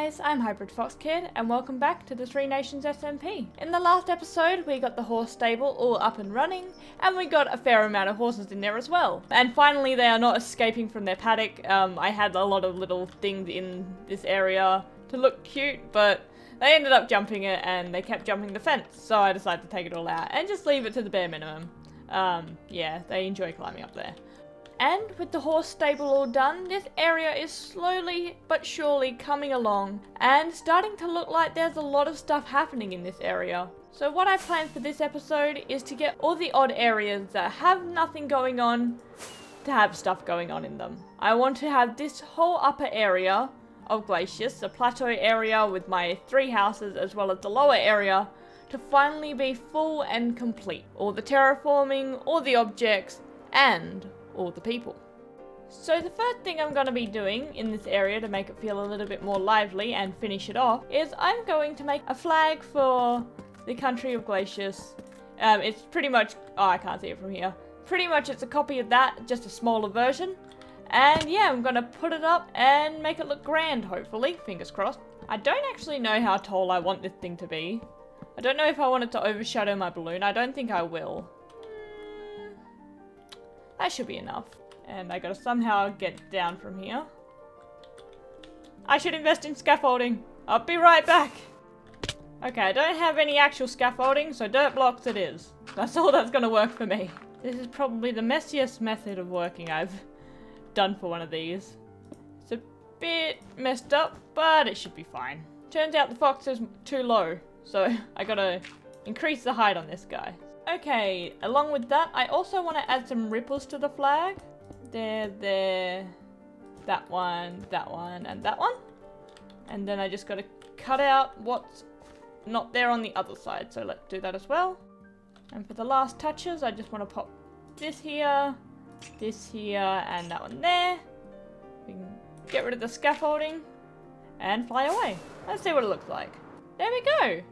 guys, I'm HybridFoxKid and welcome back to the Three Nations SMP. In the last episode we got the horse stable all up and running and we got a fair amount of horses in there as well. And finally they are not escaping from their paddock. I had a lot of little things in this area to look cute, but they ended up jumping it and they kept jumping the fence, so I decided to take it all out and just leave it to the bare minimum. Yeah, they enjoy climbing up there. And with the horse stable all done, this area is slowly but surely coming along and starting to look like there's a lot of stuff happening in this area. So what I planned for this episode is to get all the odd areas that have nothing going on to have stuff going on in them. I want to have this whole upper area of Glacious, the plateau area with my 3 houses as well as the lower area, to finally be full and complete. All the terraforming, all the objects, and all the people. So the first thing I'm going to be doing in this area to make it feel a little bit more lively and finish it off is I'm going to make a flag for the country of Glacious. It's pretty much, oh I can't see it from here. Pretty much it's a copy of that, just a smaller version. And yeah, I'm going to put it up and make it look grand, hopefully, fingers crossed. I don't actually know how tall I want this thing to be. I don't know if I want it to overshadow my balloon. I don't think I will. That should be enough. And I gotta somehow get down from here. I should invest in scaffolding. I'll be right back. Okay, I don't have any actual scaffolding, so dirt blocks it is. That's all that's gonna work for me. This is probably the messiest method of working I've done for one of these. It's a bit messed up, but it should be fine. Turns out the fox is too low, so I gotta increase the height on this guy. Okay, along with that, I also want to add some ripples to the flag. There, that one, and that one. And then I just got to cut out what's not there on the other side, so let's do that as well. And for the last touches, I just want to pop this here, and that one there. We can get rid of the scaffolding and fly away. Let's see what it looks like. There we go.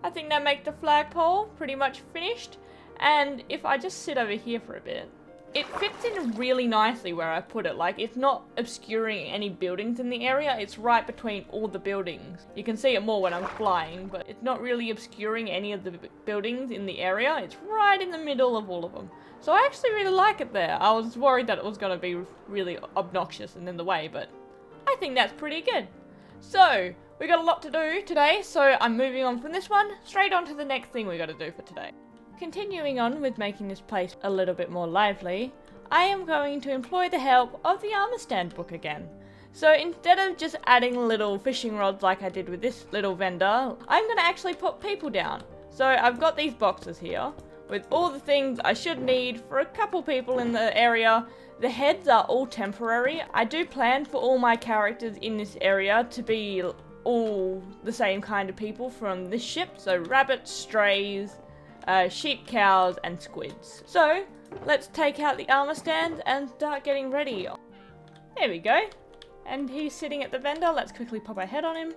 I think that makes the flagpole pretty much finished. And if I just sit over here for a bit, it fits in really nicely where I put it. Like, it's not obscuring any buildings in the area. It's right between all the buildings. You can see it more when I'm flying, but it's not really obscuring any of the buildings in the area. It's right in the middle of all of them. So I actually really like it there. I was worried that it was going to be really obnoxious and in the way, but I think that's pretty good. So we got a lot to do today, so I'm moving on from this one straight on to the next thing we got to do for today. Continuing on with making this place a little bit more lively, I am going to employ the help of the armor stand book again. So instead of just adding little fishing rods like I did with this little vendor, I'm going to actually put people down. So I've got these boxes here with all the things I should need for a couple people in the area. The heads are all temporary. I do plan for all my characters in this area to be all the same kind of people from this ship. So rabbits, strays, sheep, cows, and squids. So let's take out the armor stand and start getting ready. There we go. And he's sitting at the vendor. Let's quickly pop our head on him.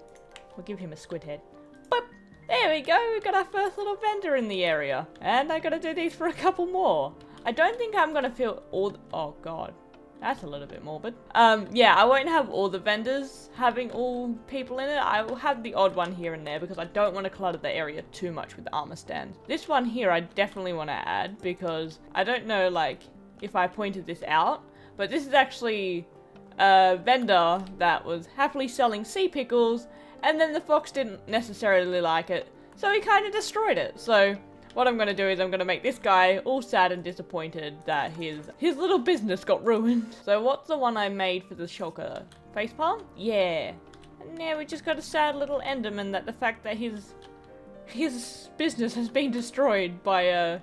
We'll give him a squid head. Boop. There we go. We've got our first little vendor in the area. And I gotta do these for a couple more. I don't think I'm gonna fill all oh god. That's a little bit morbid. Yeah, I won't have all the vendors having all people in it. I will have the odd one here and there because I don't want to clutter the area too much with the armor stands. This one here I definitely want to add because I don't know like if I pointed this out, but this is actually a vendor that was happily selling sea pickles and then the fox didn't necessarily like it, so he kind of destroyed it. So what I'm going to do is I'm going to make this guy all sad and disappointed that his little business got ruined. So what's the one I made for the shulker? Facepalm? Yeah. And now we just got a sad little enderman that the fact that his business has been destroyed by a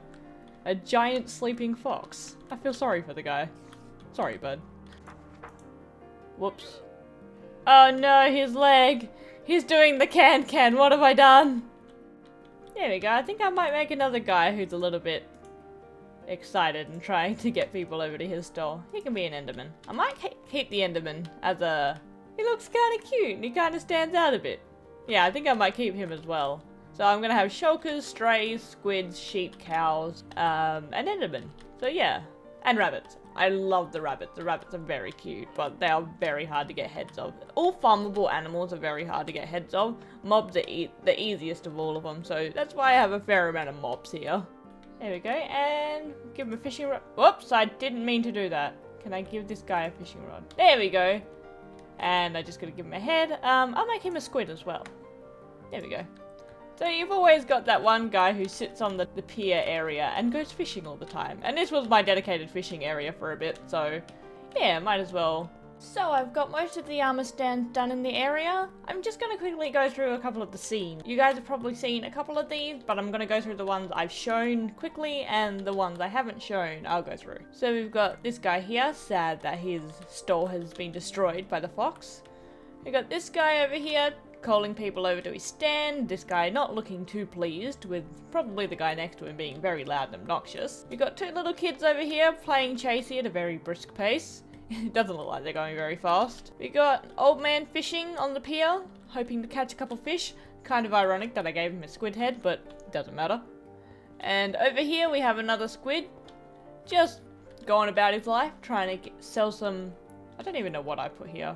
giant sleeping fox. I feel sorry for the guy. Sorry, bud. Whoops. Oh no, his leg. He's doing the can. What have I done? There we go. I think I might make another guy who's a little bit excited and trying to get people over to his store. He can be an enderman. I might keep the enderman as a... He looks kind of cute and he kind of stands out a bit. Yeah, I think I might keep him as well. So I'm going to have shulkers, strays, squids, sheep, cows, and endermen. So yeah, And rabbits. I love the rabbits. The rabbits are very cute, but they are very hard to get heads of. All farmable animals are very hard to get heads of. Mobs are the easiest of all of them, so that's why I have a fair amount of mobs here. There we go, and give him a fishing rod. Whoops, I didn't mean to do that. Can I give this guy a fishing rod? There we go. And I just gotta give him a head. I'll make him a squid as well. There we go. So you've always got that one guy who sits on the pier area and goes fishing all the time. And this was my dedicated fishing area for a bit, so yeah, might as well. So I've got most of the armor stands done in the area. I'm just going to quickly go through a couple of the scenes. You guys have probably seen a couple of these, but I'm going to go through the ones I've shown quickly, and the ones I haven't shown, I'll go through. So we've got this guy here, sad that his store has been destroyed by the fox. We've got this guy over here, calling people over to his stand. This guy not looking too pleased, with probably the guy next to him being very loud and obnoxious. We've got two little kids over here playing chasey at a very brisk pace. It doesn't look like they're going very fast. We got an old man fishing on the pier, hoping to catch a couple fish. Kind of ironic that I gave him a squid head, but it doesn't matter. And over here we have another squid, just going about his life, trying to sell some, I don't even know what I put here.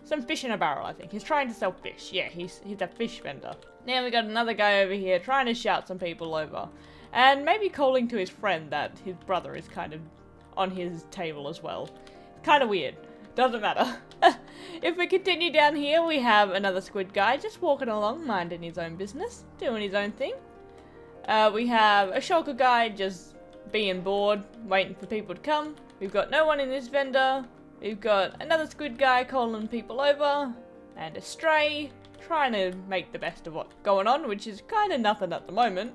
Some fish in a barrel, I think. He's trying to sell fish. Yeah, he's a fish vendor. Now we got another guy over here trying to shout some people over. And maybe calling to his friend that his brother is kind of on his table as well. Kind of weird. Doesn't matter. If we continue down here, we have another squid guy just walking along, minding his own business, doing his own thing. We have a shulker guy just being bored, waiting for people to come. We've got no one in this vendor. We've got another squid guy calling people over, and a stray trying to make the best of what's going on, which is kind of nothing at the moment.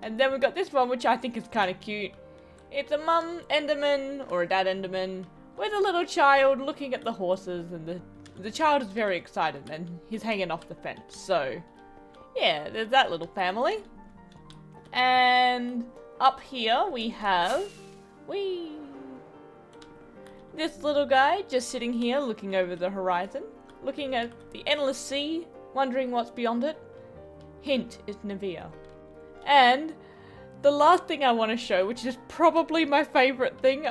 And then we've got this one, which I think is kind of cute. It's a mum enderman, or a dad enderman, with a little child looking at the horses, and the child is very excited and he's hanging off the fence. So yeah, there's that little family. And up here we have this little guy just sitting here looking over the horizon, looking at the endless sea, wondering what's beyond it. Hint, it's Niviir. And the last thing I want to show, which is probably my favourite thing,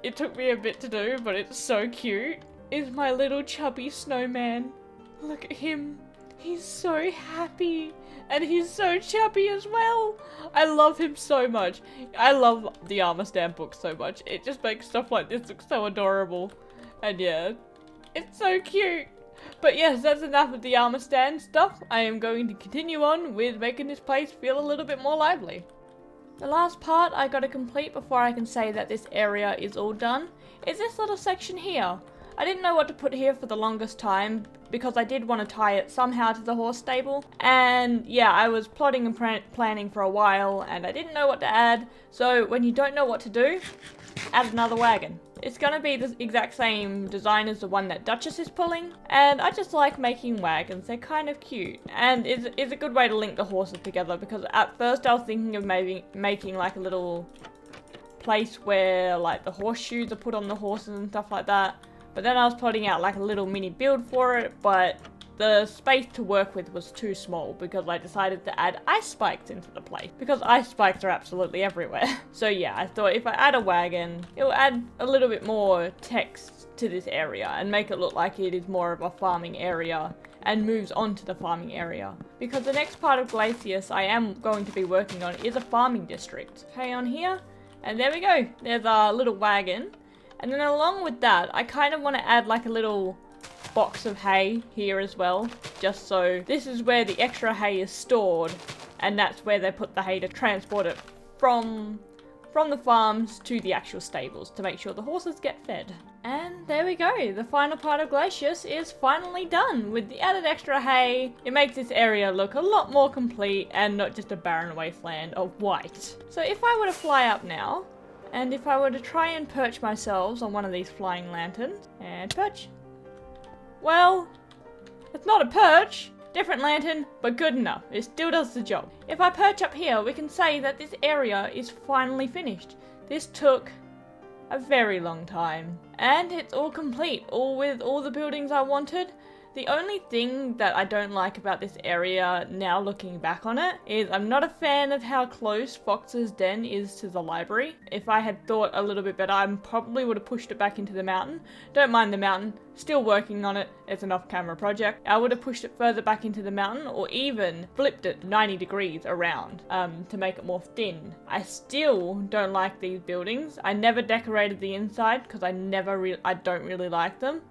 it took me a bit to do, but it's so cute, is my little chubby snowman. Look at him. He's so happy. And he's so chubby as well. I love him so much. I love the armor stand book so much. It just makes stuff like this look so adorable. And yeah, it's so cute. But yes, that's enough of the armor stand stuff. I am going to continue on with making this place feel a little bit more lively. The last part I gotta complete before I can say that this area is all done is this little section here. I didn't know what to put here for the longest time because I did want to tie it somehow to the horse stable. And yeah, I was plotting and planning for a while and I didn't know what to add. So when you don't know what to do, add another wagon. It's gonna be the exact same design as the one that Duchess is pulling. And I just like making wagons, they're kind of cute. And it's a good way to link the horses together because at first I was thinking of maybe making like a little place where like the horseshoes are put on the horses and stuff like that. But then I was plotting out like a little mini build for it, but the space to work with was too small because I decided to add ice spikes into the place because ice spikes are absolutely everywhere. So yeah, I thought if I add a wagon, it'll add a little bit more text to this area and make it look like it is more of a farming area and moves on to the farming area. Because the next part of Glacious I am going to be working on is a farming district. Okay, on here, and there we go. There's our little wagon. And then along with that, I kind of want to add like a little box of hay here as well, just so this is where the extra hay is stored, and that's where they put the hay to transport it from the farms to the actual stables to make sure the horses get fed. And there we go, the final part of Glacious is finally done. With the added extra hay, it makes this area look a lot more complete and not just a barren wasteland of white. So if I were to fly up now, and if I were to try and perch myself on one of these flying lanterns, and perch. Well, it's not a perch, different lantern, but good enough. It still does the job. If I perch up here, we can say that this area is finally finished. This took a very long time, and it's all complete, all with all the buildings I wanted. The only thing that I don't like about this area now looking back on it is I'm not a fan of how close Fox's den is to the library. If I had thought a little bit better, I probably would have pushed it back into the mountain. Don't mind the mountain, still working on it, it's an off-camera project. I would have pushed it further back into the mountain or even flipped it 90 degrees around to make it more thin. I still don't like these buildings. I never decorated the inside because I don't really like them.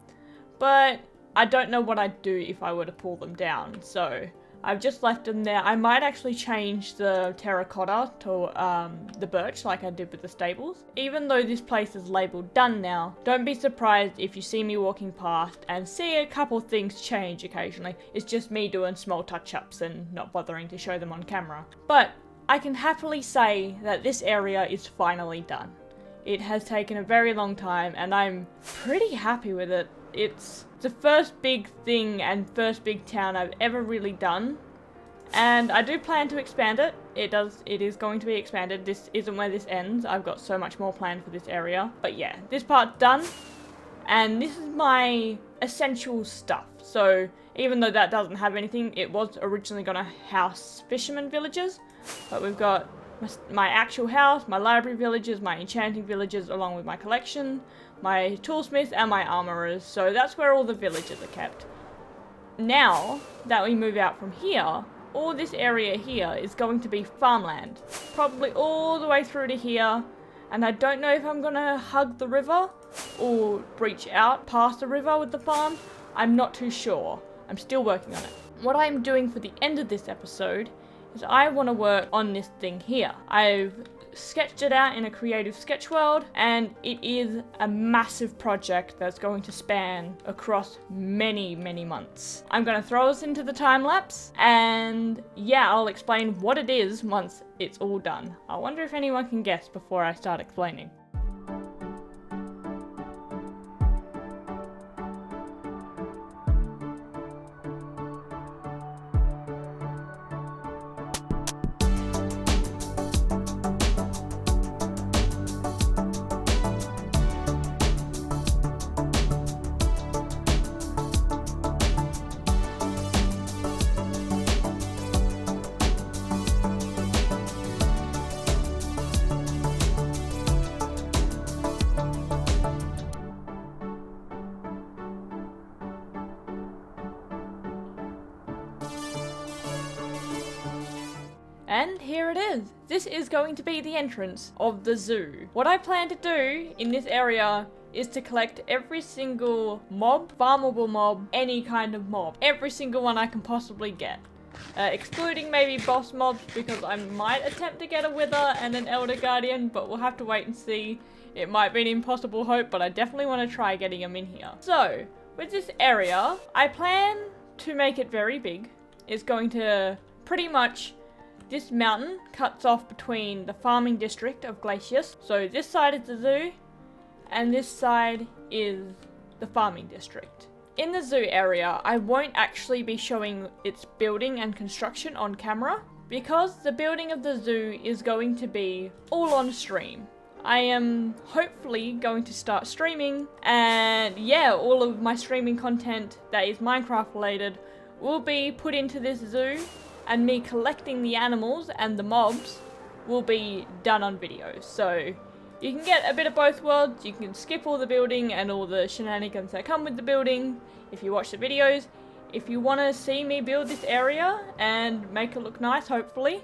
But I don't know what I'd do if I were to pull them down, so I've just left them there. I might actually change the terracotta to the birch like I did with the stables. Even though this place is labelled done now, don't be surprised if you see me walking past and see a couple things change occasionally. It's just me doing small touch-ups and not bothering to show them on camera. But I can happily say that this area is finally done. It has taken a very long time and I'm pretty happy with it. It's the first big thing and first big town I've ever really done, and I do plan to expand it. It is going to be expanded. This isn't where this ends. I've got so much more planned for this area. But yeah, this part's done, and this is my essential stuff. So even though that doesn't have anything, it was originally going to house fishermen villages, but we've got my actual house, my library villages, my enchanting villages, along with my collection, my toolsmiths, and my armorers. So that's where all the villages are kept. Now that we move out from here, all this area here is going to be farmland. Probably all the way through to here. And I don't know if I'm going to hug the river or breach out past the river with the farm. I'm not too sure. I'm still working on it. What I'm doing for the end of this episode is I want to work on this thing here. I've sketched it out in a creative sketch world, and it is a massive project that's going to span across many months. I'm going to throw us into the time lapse, and yeah, I'll explain what it is once it's all done. I wonder if anyone can guess before I start explaining. And here it is. This is going to be the entrance of the zoo. What I plan to do in this area is to collect every single mob, farmable mob, any kind of mob. Every single one I can possibly get. Excluding maybe boss mobs, because I might attempt to get a wither and an elder guardian, but we'll have to wait and see. It might be an impossible hope, but I definitely want to try getting them in here. So, with this area, I plan to make it very big. It's going to pretty much... This mountain cuts off between the farming district of Glacious. So this side is the zoo, and this side is the farming district. In the zoo area, I won't actually be showing its building and construction on camera, because the building of the zoo is going to be all on stream. I am hopefully going to start streaming, and yeah, all of my streaming content that is Minecraft related will be put into this zoo. And me collecting the animals and the mobs will be done on video. So you can get a bit of both worlds. You can skip all the building and all the shenanigans that come with the building if you watch the videos. If you want to see me build this area and make it look nice, hopefully,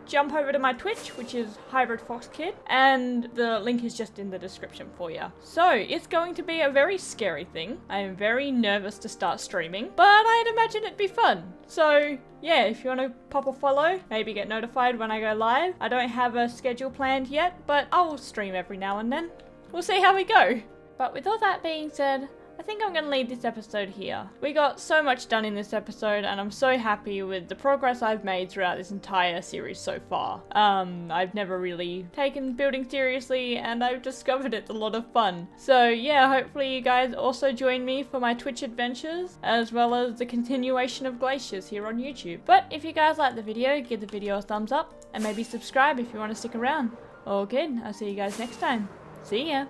jump over to my Twitch, which is HybridFoxKid, and the link is just in the description for you. So, it's going to be a very scary thing. I am very nervous to start streaming, but I'd imagine it'd be fun. So, yeah, if you want to pop a follow, maybe get notified when I go live. I don't have a schedule planned yet, but I will stream every now and then. We'll see how we go. But with all that being said, I think I'm going to leave this episode here. We got so much done in this episode, and I'm so happy with the progress I've made throughout this entire series so far. I've never really taken building seriously, and I've discovered it's a lot of fun. So yeah, hopefully you guys also join me for my Twitch adventures, as well as the continuation of Glacious here on YouTube. But if you guys like the video, give the video a thumbs up, and maybe subscribe if you want to stick around. All good, I'll see you guys next time. See ya!